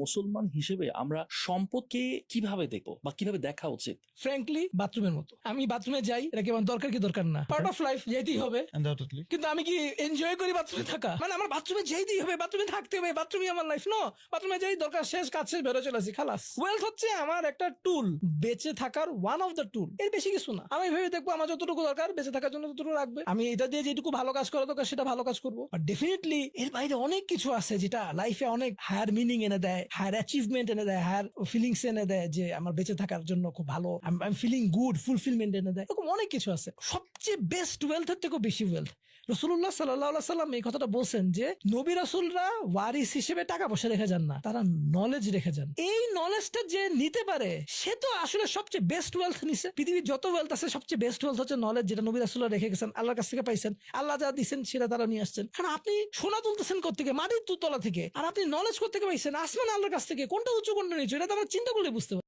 মুসলমান হিসেবে আমরা সম্পদকে কিভাবে দেখবো বা কিভাবে দেখা উচিত? ফ্র্যাঙ্কলি বাথরুমের মতো। আমি বাথরুমে যাই, এটা কি আমার দরকার কি দরকার না? পার্ট অফ লাইফ, যেতেই হবে। কিন্তু আমি কি এনজয় করি বাথরুমে থাকা? মানে আমার বাথরুমে যেতেই হবে, বাথরুমে থাকতে হবে, বাথরুমই আমার লাইফ। নো, বাথরুমে যাই, দরকার শেষ, কাজ শেষ, বেরো চলে আসি, খালাস। ওয়েলথ হচ্ছে আমার একটা টুল, বেঁচে থাকার ওয়ান অফ দ্য টুল, এর বেশি কিছু না। আমি ভেবে দেখবো আমার যতটুকু দরকার বেঁচে থাকার জন্য ততটুকু রাখবে, আমি এটা দিয়ে যেটুকু ভালো কাজ করা দরকার সেটা ভালো কাজ করবো। বাট ডেফিনেটলি এর বাইরে অনেক কিছু আছে যেটা লাইফে অনেক হায়ার মিনিং এনে দেয়, হায়ার অ্যাচিভমেন্ট এনে দেয়, হায়ার ফিলিংস এনে দেয়, যে আমার বেঁচে থাকার জন্য খুব ভালো, I am feeling good, fulfilment এনে দেয়। এরকম অনেক কিছু আছে। সবচেয়ে বেস্ট ওয়েলথের থেকেও বেশি ওয়েলথ, রাসূলুল্লাহ সাল্লাল্লাহু আলাইহি সাল্লাম এই কথাটা বলছেন যে নবী রাসূলরা ওয়ারিস হিসেবে টাকা পয়সা রেখে যান না, তারা নলেজ রেখে যান। এই নলেজটা যে নিতে পারে সে তো আসলে সবচেয়ে বেস্ট ওয়েলথ নিছে। পৃথিবীর যত ওয়েলথ আছে সবচেয়ে বেস্ট ওয়েলথ হচ্ছে নলেজ, যেটা নবী রাসূলরা রেখে গেছেন, আল্লাহর কাছ থেকে পাইছেন, আল্লাহ যা দিচ্ছেন সেটা তারা নিয়ে আসছেন। কারণ আপনি সোনা তুলতেছেন কোত্থেকে? মাটির তলা থেকে। আর আপনি নলেজ কোত্থেকে পাইছেন? আসমান আল্লাহর কাছ থেকে। কোনটা উঁচু কোনটা নিচু এটা তো আমরা চিন্তা করলে বুঝতে পারি।